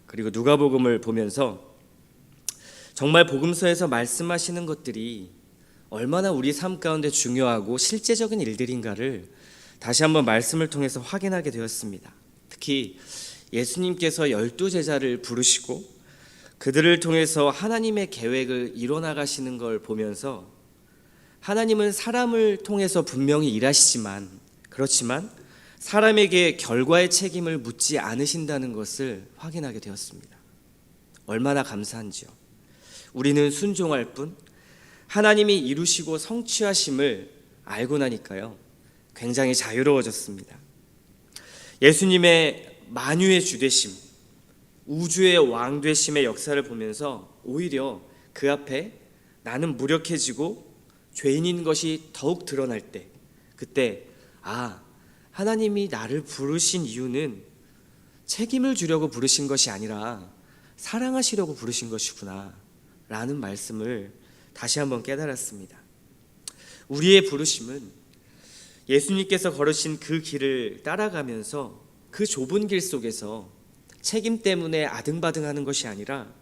그리고 누가복음을 보면서 정말 복음서에서 말씀하시는 것들이 얼마나 우리 삶 가운데 중요하고 실제적인 일들인가를 다시 한번 말씀을 통해서 확인하게 되었습니다. 특히 예수님께서 12제자를 부르시고 그들을 통해서 하나님의 계획을 이뤄나가시는 걸 보면서 하나님은 사람을 통해서 분명히 일하시지만 그렇지만 사람에게 결과의 책임을 묻지 않으신다는 것을 확인하게 되었습니다. 얼마나 감사한지요. 우리는 순종할 뿐 하나님이 이루시고 성취하심을 알고 나니까요, 굉장히 자유로워졌습니다. 예수님의 만유의 주되심, 우주의 왕 되심의 역사를 보면서 오히려 그 앞에 나는 무력해지고 죄인인 것이 더욱 드러날 때, 그때 하나님이 나를 부르신 이유는 책임을 주려고 부르신 것이 아니라 사랑하시려고 부르신 것이구나 라는 말씀을 다시 한번 깨달았습니다. 우리의 부르심은 예수님께서 걸으신 그 길을 따라가면서 그 좁은 길 속에서 책임 때문에 아등바등하는 것이 아니라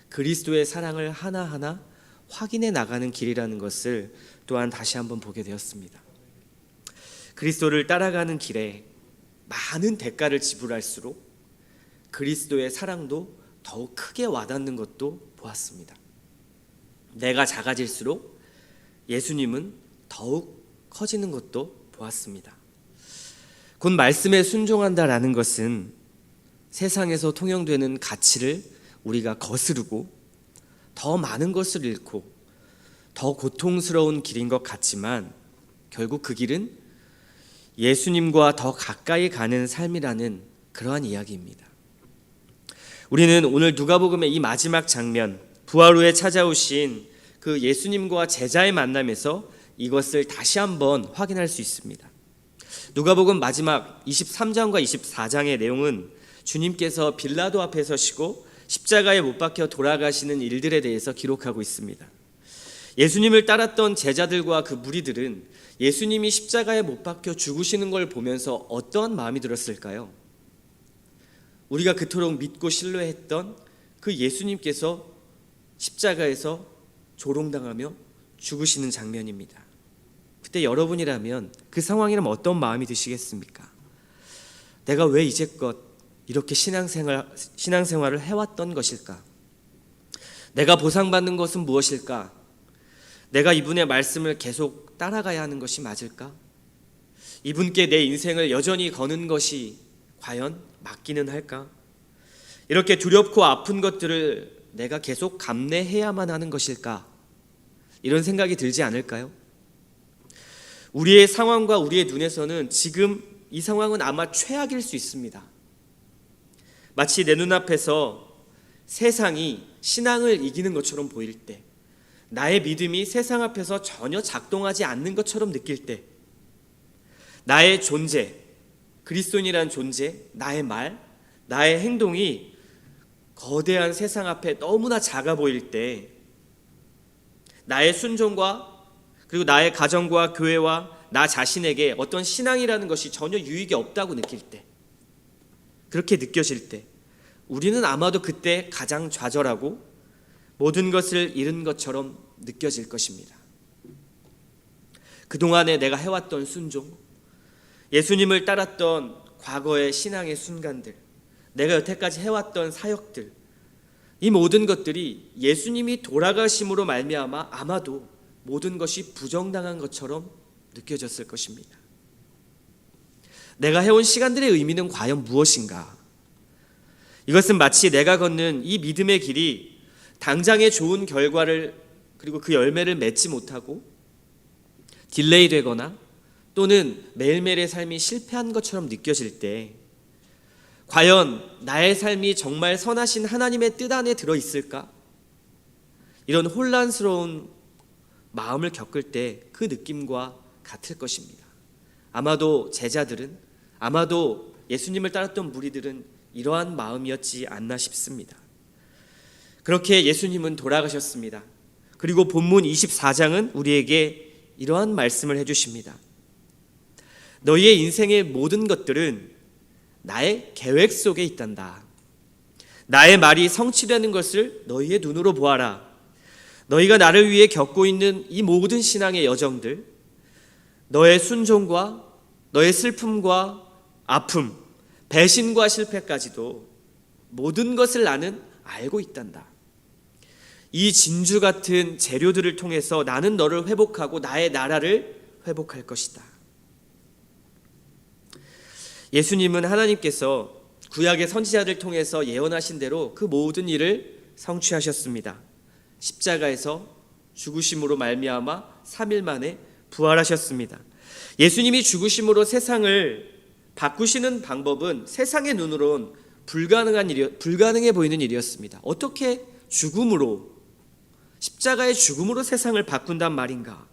그리스도의 사랑을 하나하나 확인해 나가는 길이라는 것을 또한 다시 한번 보게 되었습니다. 그리스도를 따라가는 길에 많은 대가를 지불할수록 그리스도의 사랑도 더욱 크게 와닿는 것도 보았습니다. 내가 작아질수록 예수님은 더욱 커지는 것도 보았습니다. 곧 말씀에 순종한다라는 것은 세상에서 통용되는 가치를 우리가 거스르고 더 많은 것을 잃고 더 고통스러운 길인 것 같지만 결국 그 길은 예수님과 더 가까이 가는 삶이라는 그러한 이야기입니다. 우리는 오늘 누가복음의 이 마지막 장면, 부활 후에 찾아오신 그 예수님과 제자의 만남에서 이것을 다시 한번 확인할 수 있습니다. 누가복음 마지막 23장과 24장의 내용은 주님께서 빌라도 앞에 서시고 십자가에 못 박혀 돌아가시는 일들에 대해서 기록하고 있습니다. 예수님을 따랐던 제자들과 그 무리들은 예수님이 십자가에 못 박혀 죽으시는 걸 보면서 어떠한 마음이 들었을까요? 우리가 그토록 믿고 신뢰했던 그 예수님께서 십자가에서 조롱당하며 죽으시는 장면입니다. 그때 여러분이라면 그 상황이라면 어떤 마음이 드시겠습니까? 내가 왜 이제껏 이렇게 신앙생활을 해왔던 것일까? 내가 보상받는 것은 무엇일까? 내가 이분의 말씀을 계속 따라가야 하는 것이 맞을까? 이분께 내 인생을 여전히 거는 것이 과연 맞기는 할까? 이렇게 두렵고 아픈 것들을 내가 계속 감내해야만 하는 것일까? 이런 생각이 들지 않을까요? 우리의 상황과 우리의 눈에서는 지금 이 상황은 아마 최악일 수 있습니다. 마치 내 눈앞에서 세상이 신앙을 이기는 것처럼 보일 때, 나의 믿음이 세상 앞에서 전혀 작동하지 않는 것처럼 느낄 때, 나의 존재, 그리스도인이란 존재, 나의 말, 나의 행동이 거대한 세상 앞에 너무나 작아 보일 때, 나의 순종과 그리고 나의 가정과 교회와 나 자신에게 어떤 신앙이라는 것이 전혀 유익이 없다고 느낄 때, 그렇게 느껴질 때 우리는 아마도 그때 가장 좌절하고 모든 것을 잃은 것처럼 느껴질 것입니다. 그동안에 내가 해왔던 순종, 예수님을 따랐던 과거의 신앙의 순간들, 내가 여태까지 해왔던 사역들, 이 모든 것들이 예수님이 돌아가심으로 말미암아 아마도 모든 것이 부정당한 것처럼 느껴졌을 것입니다. 내가 해온 시간들의 의미는 과연 무엇인가? 이것은 마치 내가 걷는 이 믿음의 길이 당장의 좋은 결과를 그리고 그 열매를 맺지 못하고 딜레이 되거나 또는 매일매일의 삶이 실패한 것처럼 느껴질 때 과연 나의 삶이 정말 선하신 하나님의 뜻 안에 들어있을까? 이런 혼란스러운 마음을 겪을 때 그 느낌과 같을 것입니다. 아마도 제자들은, 아마도 예수님을 따랐던 무리들은 이러한 마음이었지 않나 싶습니다. 그렇게 예수님은 돌아가셨습니다. 그리고 본문 24장은 우리에게 이러한 말씀을 해주십니다. 너희의 인생의 모든 것들은 나의 계획 속에 있단다. 나의 말이 성취되는 것을 너희의 눈으로 보아라. 너희가 나를 위해 겪고 있는 이 모든 신앙의 여정들, 너의 순종과 너의 슬픔과 아픔, 배신과 실패까지도 모든 것을 나는 알고 있단다. 이 진주 같은 재료들을 통해서 나는 너를 회복하고 나의 나라를 회복할 것이다. 예수님은 하나님께서 구약의 선지자를 통해서 예언하신 대로 그 모든 일을 성취하셨습니다. 십자가에서 죽으심으로 말미암아 3일 만에 부활하셨습니다. 예수님이 죽으심으로 세상을 바꾸시는 방법은 세상의 눈으론 불가능해 보이는 일이었습니다. 어떻게 십자가의 죽음으로 세상을 바꾼단 말인가?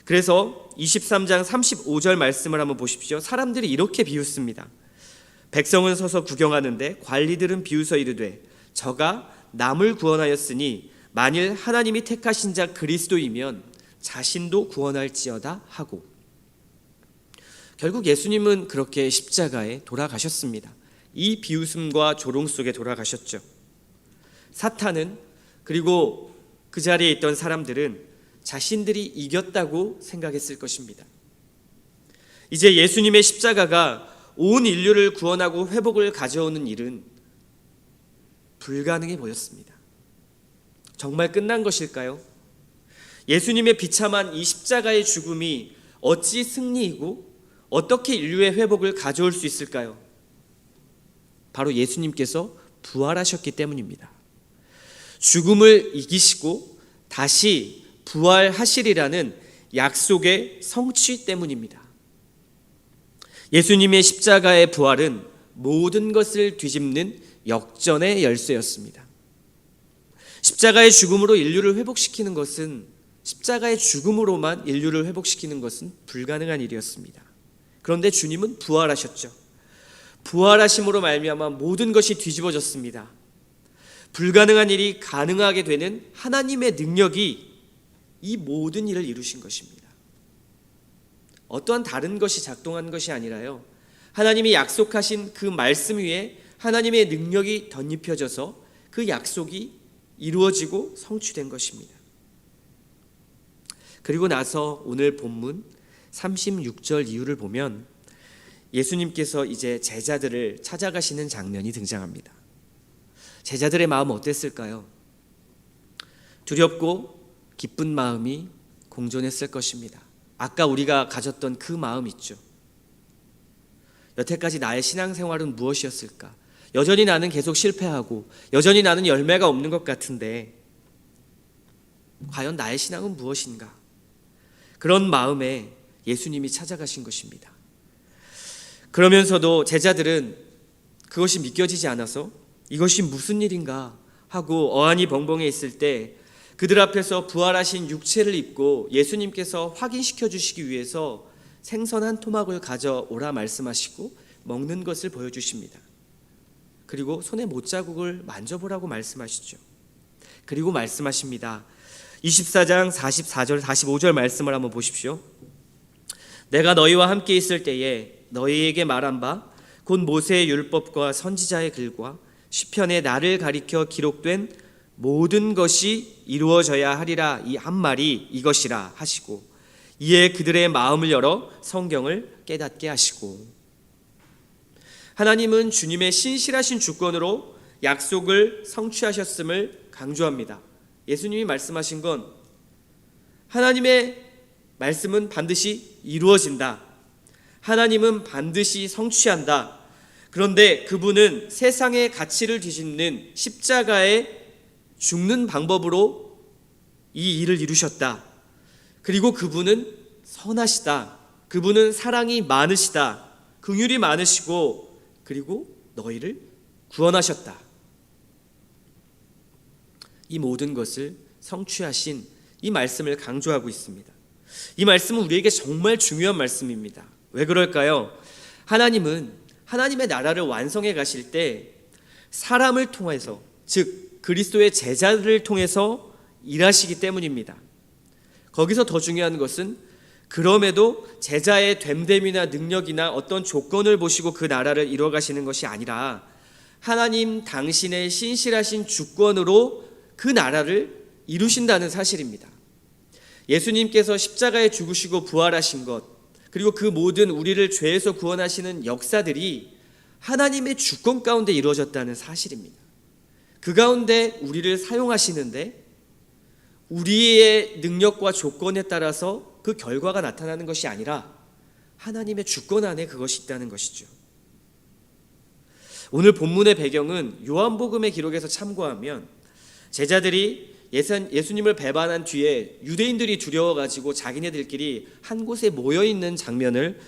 그래서 23장 35절 말씀을 한번 보십시오. 사람들이 이렇게 비웃습니다. 백성은 서서 구경하는데 관리들은 비웃어 이르되 저가 남을 구원하였으니 만일 하나님이 택하신 자 그리스도이면 자신도 구원할지어다 하고, 결국 예수님은 그렇게 십자가에 돌아가셨습니다. 이 비웃음과 조롱 속에 돌아가셨죠. 사탄은, 그리고 그 자리에 있던 사람들은 자신들이 이겼다고 생각했을 것입니다. 이제 예수님의 십자가가 온 인류를 구원하고 회복을 가져오는 일은 불가능해 보였습니다. 정말 끝난 것일까요? 예수님의 비참한 이 십자가의 죽음이 어찌 승리이고 어떻게 인류의 회복을 가져올 수 있을까요? 바로 예수님께서 부활하셨기 때문입니다. 죽음을 이기시고 다시 부활하시리라는 약속의 성취 때문입니다. 예수님의 십자가의 부활은 모든 것을 뒤집는 역전의 열쇠였습니다. 십자가의 죽음으로 인류를 회복시키는 것은, 십자가의 죽음으로만 인류를 회복시키는 것은 불가능한 일이었습니다. 그런데 주님은 부활하셨죠. 부활하심으로 말미암아 모든 것이 뒤집어졌습니다. 불가능한 일이 가능하게 되는 하나님의 능력이 이 모든 일을 이루신 것입니다. 어떠한 다른 것이 작동한 것이 아니라요, 하나님이 약속하신 그 말씀 위에 하나님의 능력이 덧입혀져서 그 약속이 이루어지고 성취된 것입니다. 그리고 나서 오늘 본문 36절 이후를 보면 예수님께서 이제 제자들을 찾아가시는 장면이 등장합니다. 제자들의 마음은 어땠을까요? 두렵고 기쁜 마음이 공존했을 것입니다. 아까 우리가 가졌던 그 마음 있죠. 여태까지 나의 신앙생활은 무엇이었을까? 여전히 나는 계속 실패하고 여전히 나는 열매가 없는 것 같은데 과연 나의 신앙은 무엇인가? 그런 마음에 예수님이 찾아가신 것입니다. 그러면서도 제자들은 그것이 믿겨지지 않아서 이것이 무슨 일인가 하고 어안이 벙벙해 있을 때 그들 앞에서 부활하신 육체를 입고 예수님께서 확인시켜 주시기 위해서 생선 한 토막을 가져오라 말씀하시고 먹는 것을 보여주십니다. 그리고 손에 못자국을 만져보라고 말씀하시죠. 그리고 말씀하십니다. 24장 44절 45절 말씀을 한번 보십시오. 내가 너희와 함께 있을 때에 너희에게 말한 바 곧 모세의 율법과 선지자의 글과 시편에 나를 가리켜 기록된 모든 것이 이루어져야 하리라 이 한 말이 이것이라 하시고, 이에 그들의 마음을 열어 성경을 깨닫게 하시고. 하나님은 주님의 신실하신 주권으로 약속을 성취하셨음을 강조합니다. 예수님이 말씀하신 건 하나님의 말씀은 반드시 이루어진다. 하나님은 반드시 성취한다. 그런데 그분은 세상의 가치를 뒤집는 십자가에 죽는 방법으로 이 일을 이루셨다. 그리고 그분은 선하시다. 그분은 사랑이 많으시다. 긍휼이 많으시고 그리고 너희를 구원하셨다. 이 모든 것을 성취하신 이 말씀을 강조하고 있습니다. 이 말씀은 우리에게 정말 중요한 말씀입니다. 왜 그럴까요? 하나님은 하나님의 나라를 완성해 가실 때 사람을 통해서, 즉 그리스도의 제자들을 통해서 일하시기 때문입니다. 거기서 더 중요한 것은 그럼에도 제자의 됨됨이나 능력이나 어떤 조건을 보시고 그 나라를 이루어 가시는 것이 아니라 하나님 당신의 신실하신 주권으로 그 나라를 이루신다는 사실입니다. 예수님께서 십자가에 죽으시고 부활하신 것, 그리고 그 모든 우리를 죄에서 구원하시는 역사들이 하나님의 주권 가운데 이루어졌다는 사실입니다. 그 가운데 우리를 사용하시는데 우리의 능력과 조건에 따라서 그 결과가 나타나는 것이 아니라 하나님의 주권 안에 그것이 있다는 것이죠. 오늘 본문의 배경은 요한복음의 기록에서 참고하면 제자들이 예수님을 배반한 뒤에 유대인들이 두려워가지고 자기네들끼리 한 곳에 모여있는 장면을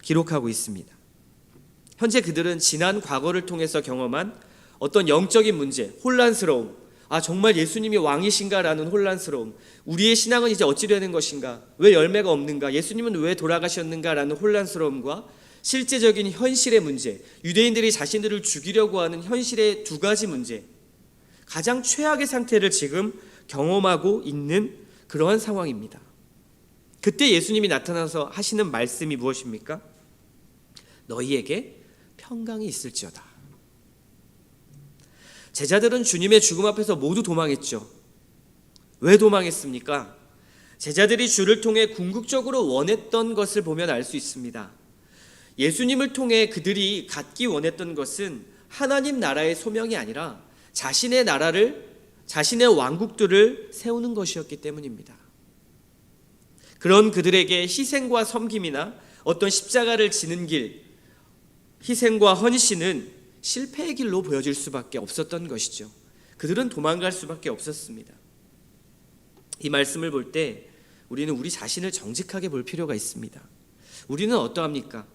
기록하고 있습니다. 현재 그들은 지난 과거를 통해서 경험한 어떤 영적인 문제, 혼란스러움, 정말 예수님이 왕이신가라는 혼란스러움, 우리의 신앙은 이제 어찌 되는 것인가, 왜 열매가 없는가, 예수님은 왜 돌아가셨는가라는 혼란스러움과 실제적인 현실의 문제, 유대인들이 자신들을 죽이려고 하는 현실의 두 가지 문제, 가장 최악의 상태를 지금 경험하고 있는 그러한 상황입니다. 그때 예수님이 나타나서 하시는 말씀이 무엇입니까? 너희에게 평강이 있을지어다. 제자들은 주님의 죽음 앞에서 모두 도망했죠. 왜 도망했습니까? 제자들이 주를 통해 궁극적으로 원했던 것을 보면 알 수 있습니다. 예수님을 통해 그들이 갖기 원했던 것은 하나님 나라의 소명이 아니라 자신의 나라를, 자신의 왕국들을 세우는 것이었기 때문입니다. 그런 그들에게 희생과 섬김이나 어떤 십자가를 지는 길, 희생과 헌신은 실패의 길로 보여질 수밖에 없었던 것이죠. 그들은 도망갈 수밖에 없었습니다. 이 말씀을 볼 때 우리는 우리 자신을 정직하게 볼 필요가 있습니다. 우리는 어떠합니까?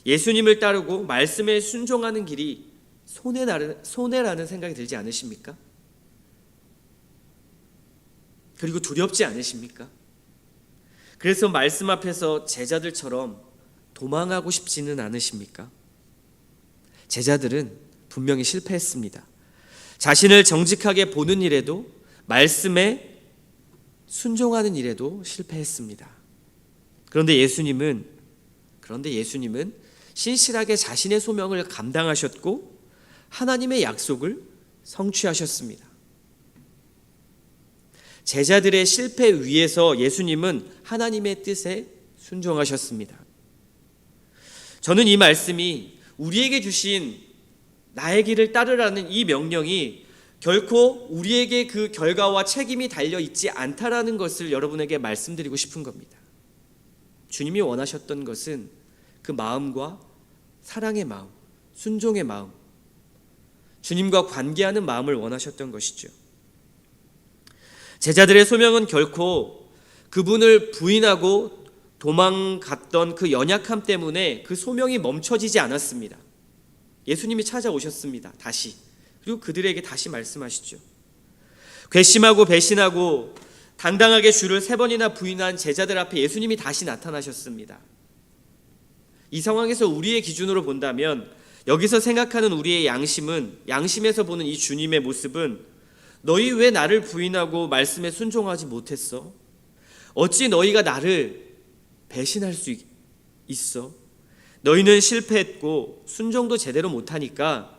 예수님을 따르고 말씀에 순종하는 길이 손해라는 생각이 들지 않으십니까? 그리고 두렵지 않으십니까? 그래서 말씀 앞에서 제자들처럼 도망하고 싶지는 않으십니까? 제자들은 분명히 실패했습니다. 자신을 정직하게 보는 일에도, 말씀에 순종하는 일에도 실패했습니다. 그런데 예수님은 신실하게 자신의 소명을 감당하셨고 하나님의 약속을 성취하셨습니다. 제자들의 실패 위에서 예수님은 하나님의 뜻에 순종하셨습니다. 저는 이 말씀이 우리에게 주신 나의 길을 따르라는 이 명령이 결코 우리에게 그 결과와 책임이 달려있지 않다라는 것을 여러분에게 말씀드리고 싶은 겁니다. 주님이 원하셨던 것은 그 마음과 사랑의 마음, 순종의 마음, 주님과 관계하는 마음을 원하셨던 것이죠. 제자들의 소명은 결코 그분을 부인하고 도망갔던 그 연약함 때문에 그 소명이 멈춰지지 않았습니다. 예수님이 찾아오셨습니다. 다시. 그리고 그들에게 다시 말씀하시죠. 괘씸하고 배신하고 당당하게 주를 3번이나 부인한 제자들 앞에 예수님이 다시 나타나셨습니다. 이 상황에서 우리의 기준으로 본다면, 여기서 생각하는 우리의 양심에서 보는 이 주님의 모습은, 너희 왜 나를 부인하고 말씀에 순종하지 못했어? 어찌 너희가 나를 배신할 수 있어? 너희는 실패했고 순종도 제대로 못하니까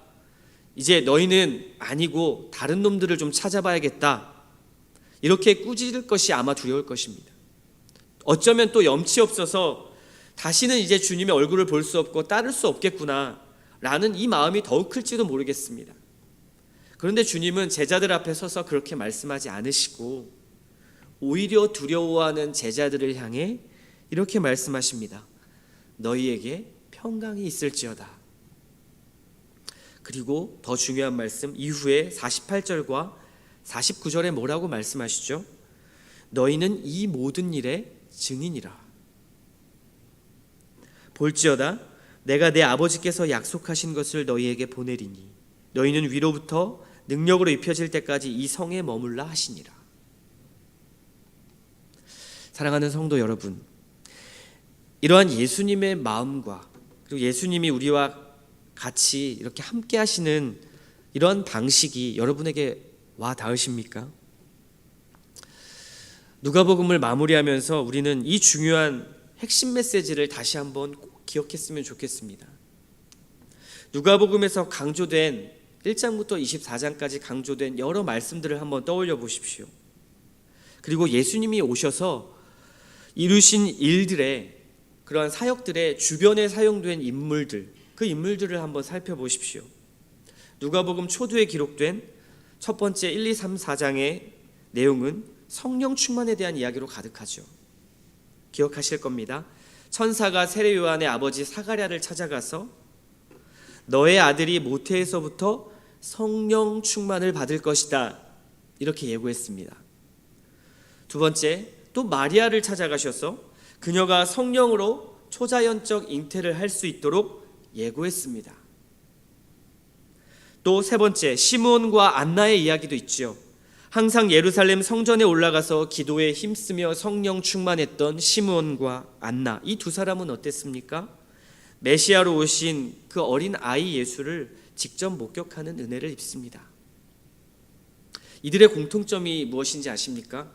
이제 너희는 아니고 다른 놈들을 좀 찾아봐야겠다, 이렇게 꾸짖을 것이 아마 두려울 것입니다. 어쩌면 또 염치 없어서 다시는 이제 주님의 얼굴을 볼 수 없고 따를 수 없겠구나 라는 이 마음이 더욱 클지도 모르겠습니다. 그런데 주님은 제자들 앞에 서서 그렇게 말씀하지 않으시고 오히려 두려워하는 제자들을 향해 이렇게 말씀하십니다. 너희에게 평강이 있을지어다. 그리고 더 중요한 말씀, 이후에 48절과 49절에 뭐라고 말씀하시죠? 너희는 이 모든 일의 증인이라. 볼지어다 내가 내 아버지께서 약속하신 것을 너희에게 보내리니 너희는 위로부터 능력으로 입혀질 때까지 이 성에 머물라 하시니라. 사랑하는 성도 여러분, 이러한 예수님의 마음과 그리고 예수님이 우리와 같이 이렇게 함께 하시는 이러한 방식이 여러분에게 와 닿으십니까? 누가복음을 마무리하면서 우리는 이 중요한 핵심 메시지를 다시 한번 꼭 기억했으면 좋겠습니다. 누가복음에서 강조된 1장부터 24장까지 강조된 여러 말씀들을 한번 떠올려 보십시오. 그리고 예수님이 오셔서 이루신 일들의 그러한 사역들의 주변에 사용된 인물들, 그 인물들을 한번 살펴보십시오. 누가복음 초두에 기록된 첫 번째 1, 2, 3, 4장의 내용은 성령 충만에 대한 이야기로 가득하죠. 기억하실 겁니다. 천사가 세례 요한의 아버지 사가랴를 찾아가서 너의 아들이 모태에서부터 성령 충만을 받을 것이다, 이렇게 예고했습니다. 두 번째, 또 마리아를 찾아가셔서 그녀가 성령으로 초자연적 잉태를 할 수 있도록 예고했습니다. 또 세 번째, 시므온과 안나의 이야기도 있죠. 항상 예루살렘 성전에 올라가서 기도에 힘쓰며 성령 충만했던 시므온과 안나, 이 두 사람은 어땠습니까? 메시아로 오신 그 어린 아이 예수를 직접 목격하는 은혜를 입습니다. 이들의 공통점이 무엇인지 아십니까?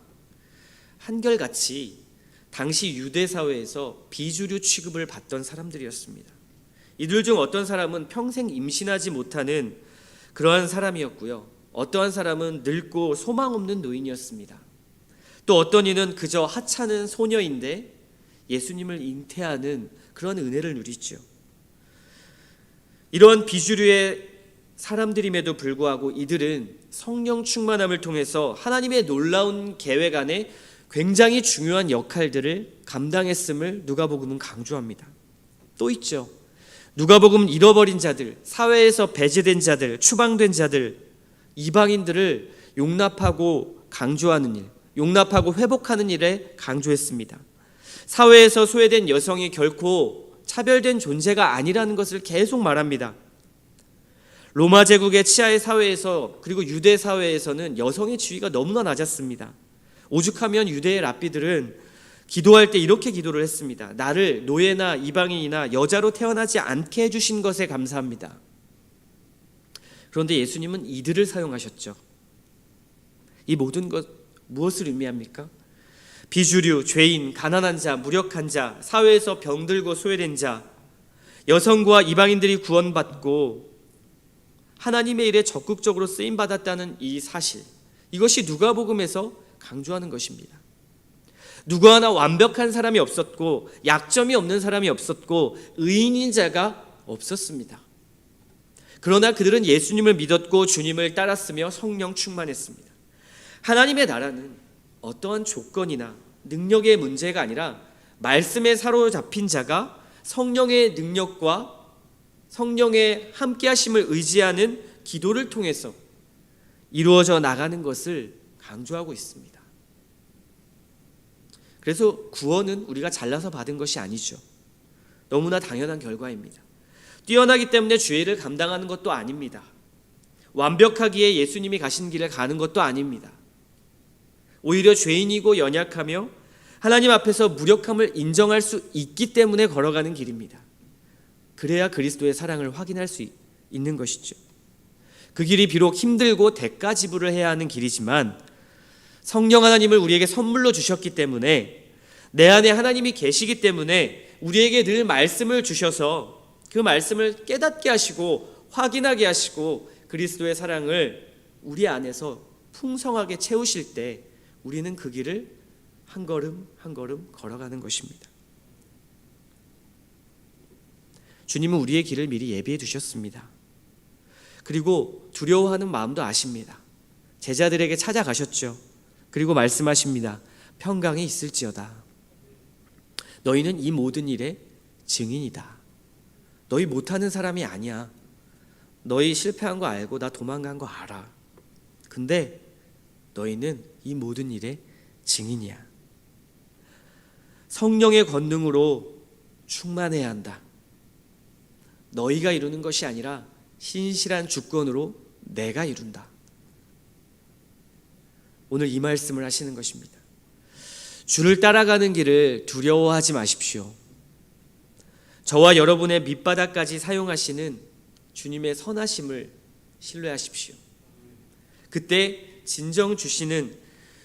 한결같이 당시 유대 사회에서 비주류 취급을 받던 사람들이었습니다. 이들 중 어떤 사람은 평생 임신하지 못하는 그러한 사람이었고요. 어떠한 사람은 늙고 소망 없는 노인이었습니다. 또 어떤 이는 그저 하찮은 소녀인데 예수님을 잉태하는 그런 은혜를 누리죠. 이런 비주류의 사람들임에도 불구하고 이들은 성령 충만함을 통해서 하나님의 놀라운 계획 안에 굉장히 중요한 역할들을 감당했음을 누가복음은 강조합니다. 또 있죠. 누가복음은 잃어버린 자들, 사회에서 배제된 자들, 추방된 자들, 이방인들을 용납하고 강조하는 일, 용납하고 회복하는 일에 강조했습니다. 사회에서 소외된 여성이 결코 차별된 존재가 아니라는 것을 계속 말합니다. 로마 제국의 치하의 사회에서, 그리고 유대 사회에서는 여성의 지위가 너무나 낮았습니다. 오죽하면 유대의 랍비들은 기도할 때 이렇게 기도를 했습니다. 나를 노예나 이방인이나 여자로 태어나지 않게 해주신 것에 감사합니다. 그런데 예수님은 이들을 사용하셨죠. 이 모든 것 무엇을 의미합니까? 비주류, 죄인, 가난한 자, 무력한 자, 사회에서 병들고 소외된 자, 여성과 이방인들이 구원받고 하나님의 일에 적극적으로 쓰임받았다는 이 사실, 이것이 누가복음에서 강조하는 것입니다. 누구 하나 완벽한 사람이 없었고 약점이 없는 사람이 없었고 의인인 자가 없었습니다. 그러나 그들은 예수님을 믿었고 주님을 따랐으며 성령 충만했습니다. 하나님의 나라는 어떠한 조건이나 능력의 문제가 아니라 말씀에 사로잡힌 자가 성령의 능력과 성령의 함께하심을 의지하는 기도를 통해서 이루어져 나가는 것을 강조하고 있습니다. 그래서 구원은 우리가 잘나서 받은 것이 아니죠. 너무나 당연한 결과입니다. 뛰어나기 때문에 죄를 감당하는 것도 아닙니다. 완벽하기에 예수님이 가신 길을 가는 것도 아닙니다. 오히려 죄인이고 연약하며 하나님 앞에서 무력함을 인정할 수 있기 때문에 걸어가는 길입니다. 그래야 그리스도의 사랑을 확인할 수 있는 것이죠. 그 길이 비록 힘들고 대가 지불을 해야 하는 길이지만 성령 하나님을 우리에게 선물로 주셨기 때문에, 내 안에 하나님이 계시기 때문에 우리에게 늘 말씀을 주셔서 그 말씀을 깨닫게 하시고 확인하게 하시고 그리스도의 사랑을 우리 안에서 풍성하게 채우실 때 우리는 그 길을 한 걸음 한 걸음 걸어가는 것입니다. 주님은 우리의 길을 미리 예비해 두셨습니다. 그리고 두려워하는 마음도 아십니다. 제자들에게 찾아가셨죠. 그리고 말씀하십니다. 평강이 있을지어다. 너희는 이 모든 일의 증인이다. 너희 못하는 사람이 아니야. 너희 실패한 거 알고 나 도망간 거 알아. 근데 너희는 이 모든 일의 증인이야. 성령의 권능으로 충만해야 한다. 너희가 이루는 것이 아니라 신실한 주권으로 내가 이룬다. 오늘 이 말씀을 하시는 것입니다. 주를 따라가는 길을 두려워하지 마십시오. 저와 여러분의 밑바닥까지 사용하시는 주님의 선하심을 신뢰하십시오. 그때 진정 주시는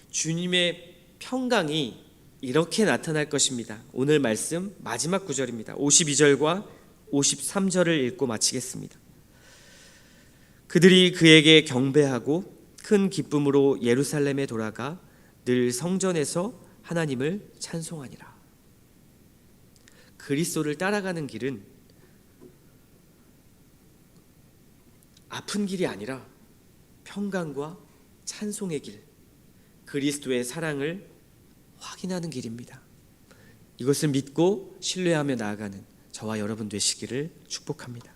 주님의 평강이 이렇게 나타날 것입니다. 오늘 말씀 마지막 구절입니다. 52절과 53절을 읽고 마치겠습니다. 그들이 그에게 경배하고 큰 기쁨으로 예루살렘에 돌아가 늘 성전에서 하나님을 찬송하니라. 그리스도를 따라가는 길은 아픈 길이 아니라 평강과 찬송의 길, 그리스도의 사랑을 확인하는 길입니다. 이것을 믿고 신뢰하며 나아가는 저와 여러분 되시기를 축복합니다.